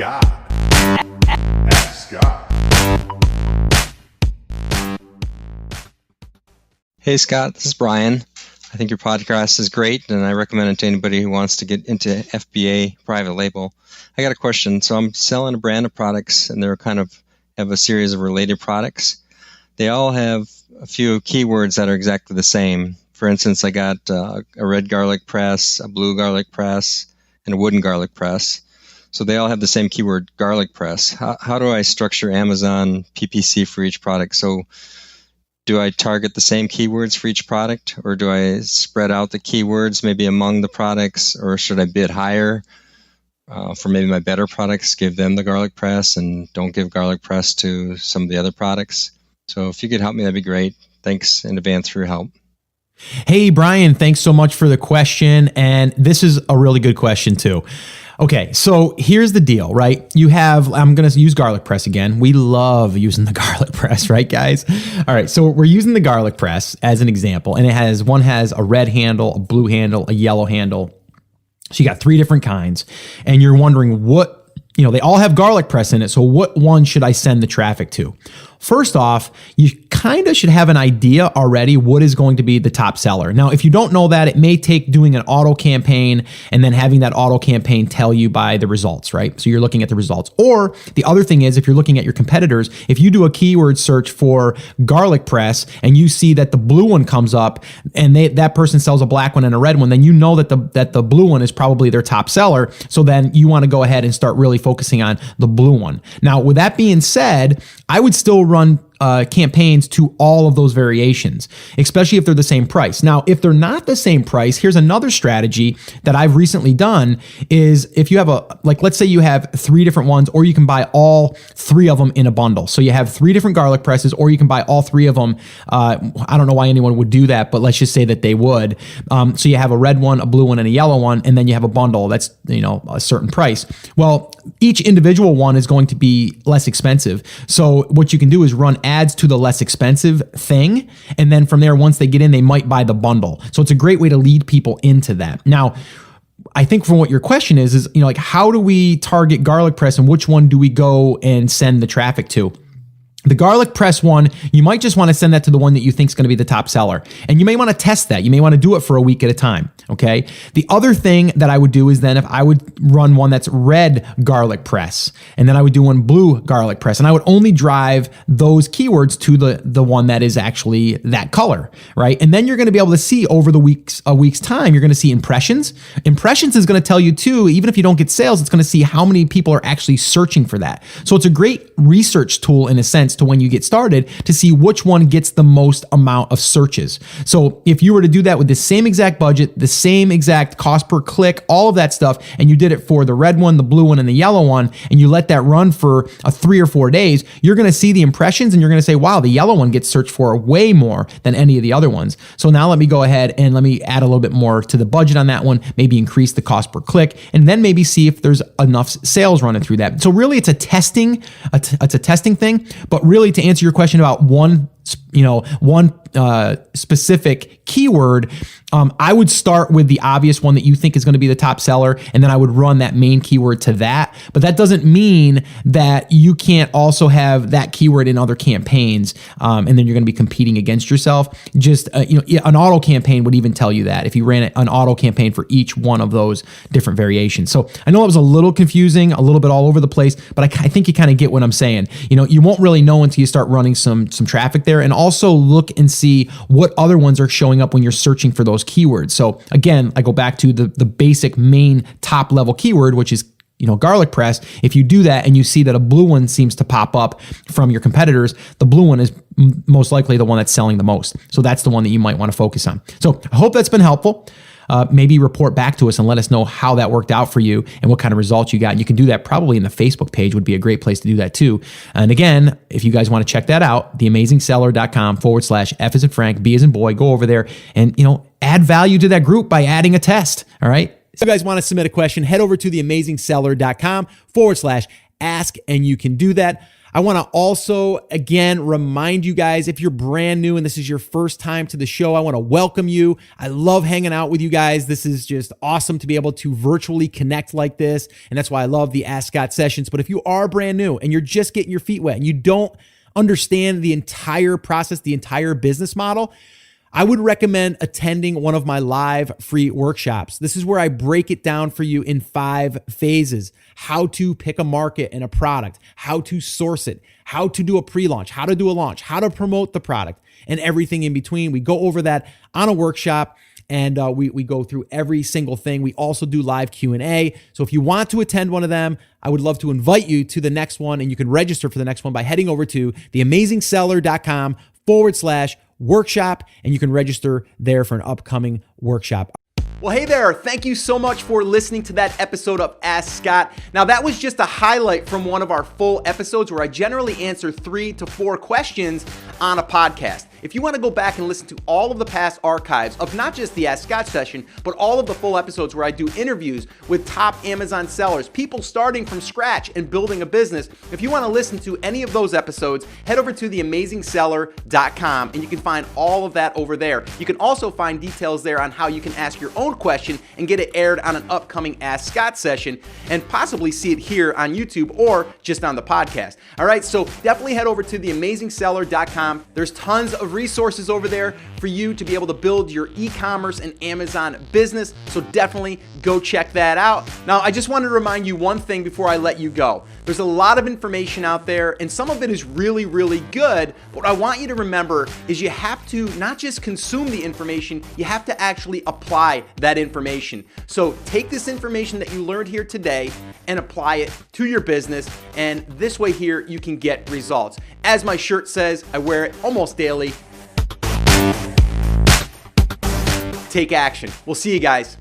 God. Ask God. Hey Scott, this is Brian. I think your podcast is great, and I recommend it to anybody who wants to get into FBA private label. I got a question. So I'm selling a brand of products, and they're kind of have a series of related products. They all have a few keywords that are exactly the same. For instance, I got a red garlic press, a blue garlic press, and a wooden garlic press. So they all have the same keyword, garlic press. How do I structure Amazon PPC for each product? So do I target the same keywords for each product, or do I spread out the keywords maybe among the products, or should I bid higher for maybe my better products, give them the garlic press and don't give garlic press to some of the other products? So if you could help me, that'd be great. Thanks in advance for your help. Hey, Brian, thanks so much for the question. And this is a really good question too. Okay, so here's the deal, right? You have, I'm going to use garlic press again. We love using the garlic press, right, guys? All right, so we're using the garlic press as an example, and one has a red handle, a blue handle, a yellow handle. So you got 3 different kinds, and you're wondering they all have garlic press in it, so what one should I send the traffic to? First off, you kind of should have an idea already what is going to be the top seller. Now, if you don't know that, it may take doing an auto campaign and then having that auto campaign tell you by the results, right? So you're looking at the results. Or the other thing is, if you're looking at your competitors, if you do a keyword search for garlic press and you see that the blue one comes up and that person sells a black one and a red one, then you know that the blue one is probably their top seller. So then you want to go ahead and start really focusing on the blue one. Now, with that being said, I would still run campaigns to all of those variations, especially if they're the same price. Now, if they're not the same price, here's another strategy that I've recently done is if you have let's say you have 3 different ones, or you can buy all 3 of them in a bundle. So you have 3 different garlic presses, or you can buy all 3 of them. I don't know why anyone would do that, but let's just say that they would. So you have a red one, a blue one, and a yellow one, and then you have a bundle that's, a certain price. Well, each individual one is going to be less expensive. So what you can do is run ads to the less expensive thing. And then from there, once they get in, they might buy the bundle. So it's a great way to lead people into that. Now, I think from what your question is how do we target garlic press, and which one do we go and send the traffic to? The garlic press one, you might just want to send that to the one that you think is going to be the top seller. And you may want to test that. You may want to do it for a week at a time. Okay. The other thing that I would do is then if I would run one that's red garlic press, and then I would do one blue garlic press, and I would only drive those keywords to the one that is actually that color, right? And then you're going to be able to see over a week's time, you're going to see impressions. Impressions is going to tell you too, even if you don't get sales, it's going to see how many people are actually searching for that. So it's a great research tool in a sense to when you get started to see which one gets the most amount of searches. So if you were to do that with the same exact budget, the same exact cost per click, all of that stuff, and you did it for the red one, the blue one, and the yellow one, and you let that run for 3 or 4 days, you're going to see the impressions and you're going to say, wow, the yellow one gets searched for way more than any of the other ones. So now let me go ahead and let me add a little bit more to the budget on that one, maybe increase the cost per click, and then maybe see if there's enough sales running through that. So really it's a testing thing, but really to answer your question about one specific keyword, I would start with the obvious one that you think is going to be the top seller, and then I would run that main keyword to that. But that doesn't mean that you can't also have that keyword in other campaigns, and then you're going to be competing against yourself. Just an auto campaign would even tell you that if you ran an auto campaign for each one of those different variations. So I know it was a little confusing, a little bit all over the place, but I think you kind of get what I'm saying. You won't really know until you start running some traffic there, and also look and see what other ones are showing up when you're searching for those keywords. So again, I go back to the basic main top level keyword, which is garlic press. If you do that and you see that a blue one seems to pop up from your competitors, the blue one is most likely the one that's selling the most. So that's the one that you might want to focus on. So I hope that's been helpful. Maybe report back to us and let us know how that worked out for you and what kind of results you got. And you can do that probably in the Facebook page would be a great place to do that too. And again, if you guys want to check that out, theamazingseller.com/F as in Frank, B as in boy, go over there and, add value to that group by adding a test. All right. So if you guys want to submit a question, head over to theamazingseller.com/ask, and you can do that. I want to also, again, remind you guys, if you're brand new and this is your first time to the show, I want to welcome you. I love hanging out with you guys. This is just awesome to be able to virtually connect like this. And that's why I love the Ask Scott sessions. But if you are brand new and you're just getting your feet wet and you don't understand the entire process, the entire business model, I would recommend attending one of my live free workshops. This is where I break it down for you in 5 phases: how to pick a market and a product, how to source it, how to do a pre-launch, how to do a launch, how to promote the product, and everything in between. We go over that on a workshop, and we go through every single thing. We also do live Q&A. So if you want to attend one of them, I would love to invite you to the next one, and you can register for the next one by heading over to theamazingseller.com/workshop, and you can register there for an upcoming workshop. Well, hey there. Thank you so much for listening to that episode of Ask Scott. Now, that was just a highlight from one of our full episodes where I generally answer 3 to 4 questions on a podcast. If you want to go back and listen to all of the past archives of not just the Ask Scott session, but all of the full episodes where I do interviews with top Amazon sellers, people starting from scratch and building a business, if you want to listen to any of those episodes, head over to theamazingseller.com and you can find all of that over there. You can also find details there on how you can ask your own question and get it aired on an upcoming Ask Scott session and possibly see it here on YouTube or just on the podcast. All right, so definitely head over to theamazingseller.com. There's tons of resources over there for you to be able to build your e-commerce and Amazon business. So definitely go check that out. Now, I just wanted to remind you one thing before I let you go. There's a lot of information out there and some of it is really, really good. What I want you to remember is you have to not just consume the information, you have to actually apply that information. So take this information that you learned here today and apply it to your business. And this way here, you can get results. As my shirt says, I wear it almost daily. Take action. We'll see you guys.